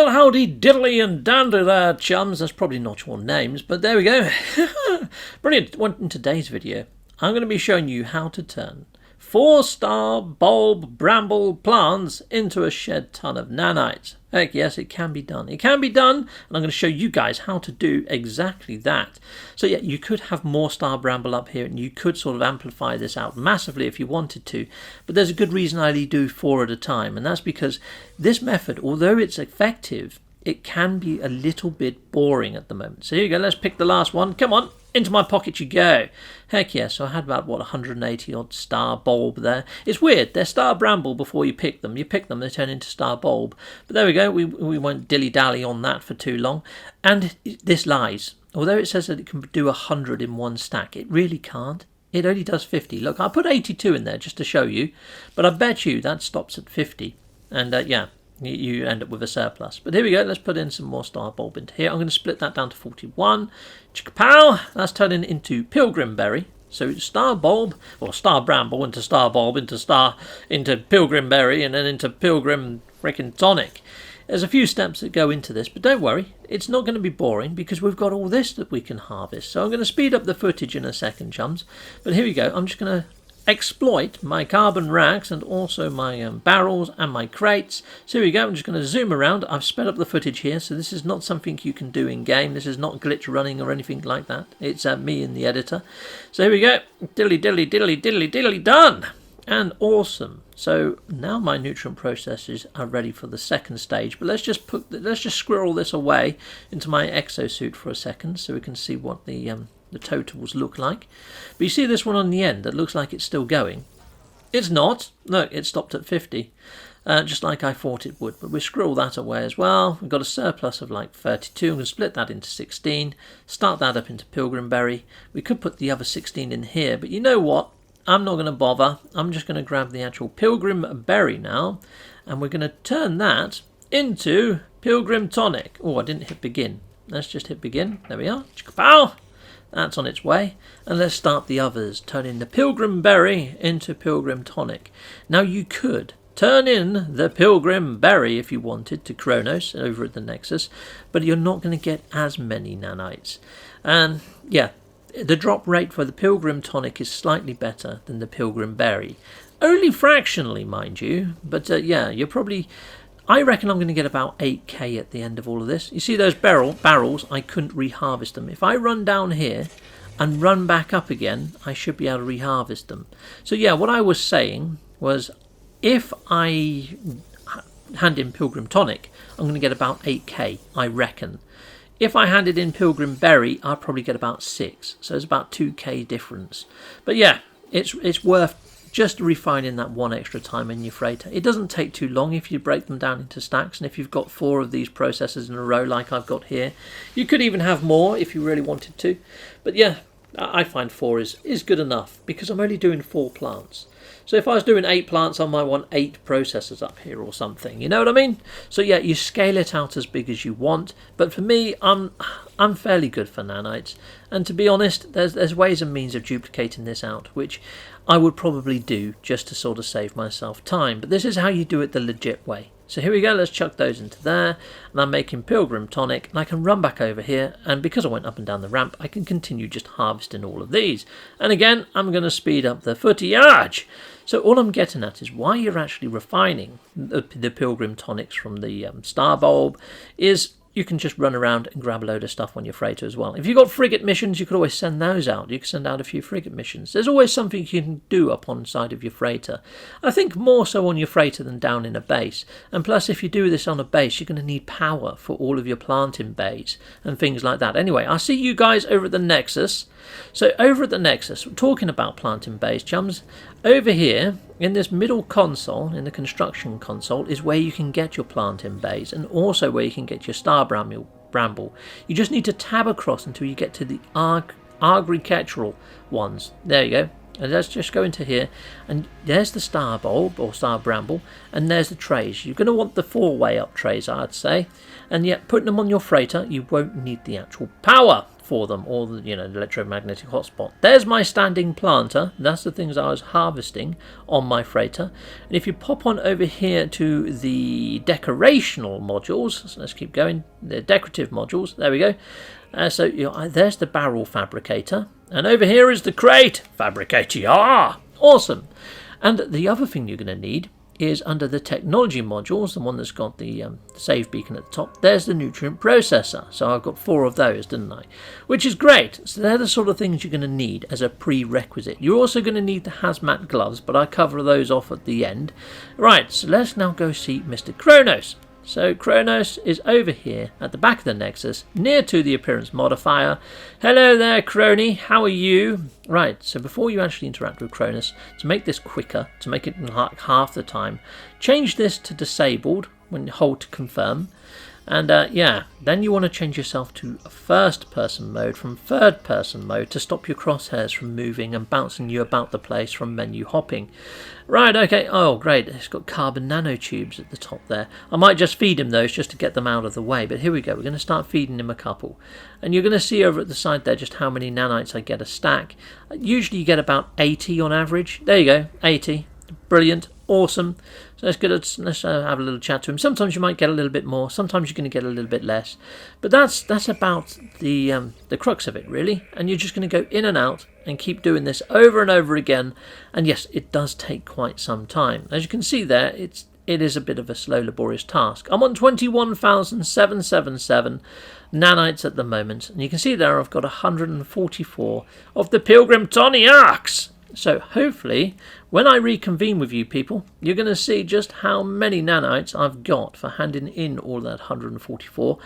Well, howdy diddly and dandy there, chums. That's probably not your names, but there we go. Brilliant. Well, in today's video, I'm going to be showing you how to turn 4-star bulb bramble plants into a shed ton of nanites. Heck yes, it can be done. It can be done, and I'm going to show you guys how to do exactly that. So yeah, you could have more star bramble up here, and you could sort of amplify this out massively if you wanted to, but there's a good reason I only do 4 at a time, and that's because this method, although it's effective, it can be a little bit boring at the moment. So here you go, let's pick the last one. Come on, into my pocket you go. Heck yeah, so I had about, 180 odd star bulb there. It's weird, they're star bramble before you pick them. You pick them, they turn into star bulb. But there we go, we won't dilly-dally on that for too long. And this lies. Although it says that it can do 100 in one stack, it really can't. It only does 50. Look, I put 82 in there just to show you, but I bet you that stops at 50. And yeah, you end up with a surplus. But here we go, let's put in some more star bulb into here. I'm going to split that down to 41. Chicka-pow! That's turning into pilgrim berry. So star bulb, or star bramble into star bulb into pilgrim berry, and then into pilgrim frickin' tonic. There's a few steps that go into this, but don't worry, it's not going to be boring because we've got all this that we can harvest. So I'm going to speed up the footage in a second, chums. But here we go, I'm just going to exploit my carbon racks and also my barrels and my crates. So here we go, I'm just going to zoom around. I've sped up the footage here, so this is not something you can do in game. This is not glitch running or anything like that. It's me in the editor. So here we go, diddly diddly diddly diddly diddly done. And awesome. So now my nutrient processes are ready for the second stage, but let's just squirrel this away into my exosuit for a second so we can see what the totals look like. But you see this one on the end that looks like it's still going. It's not. Look, it stopped at 50, just like I thought it would. But we squirrel that away as well. We've got a surplus of like 32. I'm going to split that into 16, start that up into pilgrim berry. We could put the other 16 in here, but you know what? I'm not going to bother. I'm just going to grab the actual pilgrim berry now, and we're going to turn that into pilgrim tonic. Oh, I didn't hit begin. Let's just hit begin. There we are. Chicka-pow! That's on its way. And let's start the others. Turning the pilgrim berry into pilgrim tonic. Now you could turn in the pilgrim berry if you wanted to Kronos over at the Nexus, but you're not going to get as many nanites. And yeah, the drop rate for the pilgrim tonic is slightly better than the pilgrim berry. Only fractionally, mind you. But yeah, you're probably... I reckon I'm going to get about 8k at the end of all of this. You see those barrels? I couldn't reharvest them. If I run down here and run back up again, I should be able to reharvest them. So yeah, what I was saying was if I hand in pilgrim tonic, I'm going to get about 8k, I reckon. If I handed in pilgrim berry, I'd probably get about 6. So it's about 2k difference. But yeah, it's worth just refining that one extra time in your freighter. It doesn't take too long if you break them down into stacks, and if you've got 4 of these processors in a row like I've got here, you could even have more if you really wanted to. But yeah, I find 4 is good enough because I'm only doing 4 plants. So if I was doing 8 plants, I might want 8 processors up here or something. You know what I mean? So yeah, you scale it out as big as you want. But for me, I'm fairly good for nanites. And to be honest, there's ways and means of duplicating this out, which I would probably do just to sort of save myself time. But this is how you do it the legit way. So here we go, let's chuck those into there, and I'm making pilgrim tonic, and I can run back over here, and because I went up and down the ramp, I can continue just harvesting all of these. And again, I'm going to speed up the footage. So all I'm getting at is why you're actually refining the pilgrim tonics from the star bulb is you can just run around and grab a load of stuff on your freighter as well. If you've got frigate missions, you could always send those out. You can send out a few frigate missions. There's always something you can do up on side of your freighter. I think more so on your freighter than down in a base. And plus, if you do this on a base, you're going to need power for all of your planting bays and things like that. Anyway, I'll see you guys over at the Nexus. So over at the Nexus, we're talking about planting bays, chums. Over here, in this middle console, in the construction console, is where you can get your planting bays and also where you can get your star bramble. You just need to tab across until you get to the agricultural ones. There you go. And let's just go into here, and there's the star bulb or star bramble, and there's the trays. You're going to want the 4-way up trays, I'd say. And yet, putting them on your freighter, you won't need the actual power for them, or the, the electromagnetic hotspot. There's my standing planter. That's the things I was harvesting on my freighter. And if you pop on over here to the decorational modules, so let's keep going, the decorative modules, there we go. So there's the barrel fabricator, and over here is the crate fabricator. Awesome. And the other thing you're going to need is under the technology modules, the one that's got the save beacon at the top, there's the nutrient processor. So I've got 4 of those, didn't I? Which is great. So they're the sort of things you're going to need as a prerequisite. You're also going to need the hazmat gloves, but I cover those off at the end. Right, so let's now go see Mr. Kronos. So Kronos is over here at the back of the Nexus, near to the appearance modifier. Hello there, Crony, how are you? Right, so before you actually interact with Kronos, to make this quicker, to make it like half the time, change this to disabled when you hold to confirm. And yeah, then you want to change yourself to first person mode from third person mode to stop your crosshairs from moving and bouncing you about the place from menu hopping. Right, okay, oh great, it's got carbon nanotubes at the top there. I might just feed him those just to get them out of the way, but here we go, we're going to start feeding him a couple. And you're going to see over at the side there just how many nanites I get a stack. Usually you get about 80 on average. There you go, 80. Brilliant, awesome. So let's have a little chat to him. Sometimes you might get a little bit more, sometimes you're going to get a little bit less, but that's about the crux of it, really. And you're just going to go in and out and keep doing this over and over again. And yes, it does take quite some time. As you can see there, it is a bit of a slow, laborious task. I'm on 21,777 nanites at the moment, and you can see there I've got 144 of the Pilgrim Toniacs. So hopefully, when I reconvene with you people, you're going to see just how many nanites I've got for handing in all that 144.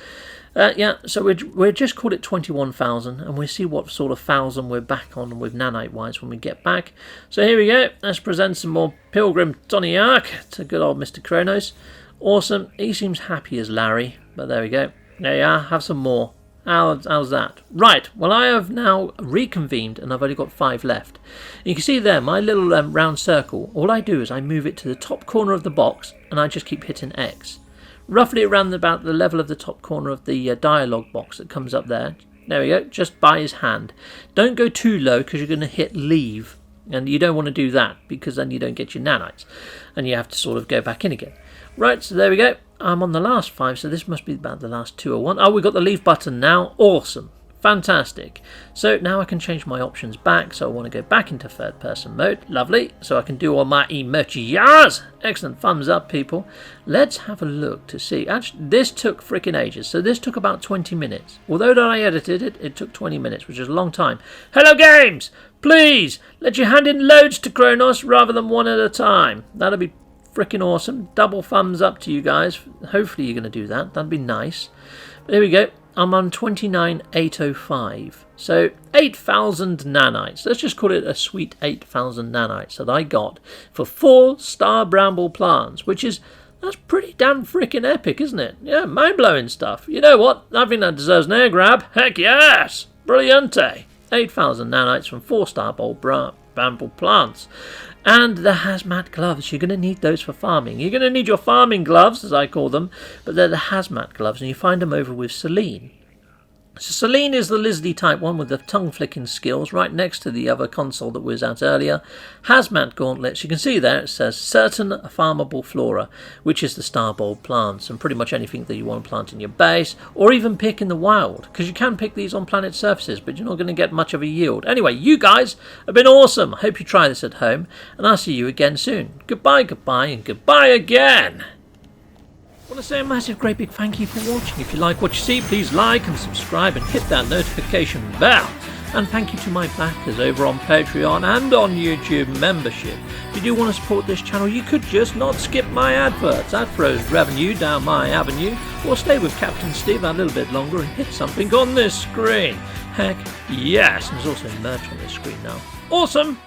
Yeah, so we're just called it 21,000, and we'll see what sort of 1,000 we're back on with nanite-wise when we get back. So here we go. Let's present some more Pilgrim Toniac to good old Mr. Kronos. Awesome. He seems happy as Larry, but there we go. There you are. Have some more. How's that? Right, well I have now reconvened and I've only got 5 left. You can see there my little round circle. All I do is I move it to the top corner of the box and I just keep hitting X. Roughly around about the level of the top corner of the dialogue box that comes up there. There we go, just by his hand. Don't go too low because you're going to hit leave. And you don't want to do that because then you don't get your nanites. And you have to sort of go back in again. Right, so there we go. I'm on the last 5, so this must be about the last 2 or 1. Oh, we've got the leave button now. Awesome. Fantastic. So now I can change my options back. So I want to go back into third person mode. Lovely. So I can do all my emojis. Excellent. Thumbs up, people. Let's have a look to see. Actually, this took freaking ages. So this took about 20 minutes. Although that I edited it, it took 20 minutes, which is a long time. Hello, games. Please, let your hand in loads to Kronos rather than one at a time. That'll be freaking awesome. Double thumbs up to you guys. Hopefully you're going to do that. That'd be nice. But here we go. I'm on 29,805. So 8,000 nanites. Let's just call it a sweet 8,000 nanites that I got for 4-star Bramble plants, which is, that's pretty damn freaking epic, isn't it? Yeah, mind-blowing stuff. You know what? I think that deserves an air grab. Heck yes! Brilliante. 8,000 nanites from 4-star Bramble plants. And the hazmat gloves, you're going to need those for farming. You're going to need your farming gloves, as I call them, but they're the hazmat gloves, and you find them over with Celine. So Celine is the lizardy type one with the tongue flicking skills right next to the other console that was out earlier. Hazmat gauntlets, you can see there it says certain farmable flora, which is the star bulb plants and pretty much anything that you want to plant in your base or even pick in the wild, because you can pick these on planet surfaces, but you're not going to get much of a yield. Anyway, you guys have been awesome. I hope you try this at home, and I'll see you again soon. Goodbye, goodbye, and goodbye again. I want to say a massive great big thank you for watching. If you like what you see, please like and subscribe and hit that notification bell. And thank you to my backers over on Patreon and on YouTube membership. If you do want to support this channel, you could just not skip my adverts. That throws revenue down my avenue. Or stay with Captain Steve a little bit longer and hit something on this screen. Heck yes, and there's also merch on this screen now. Awesome!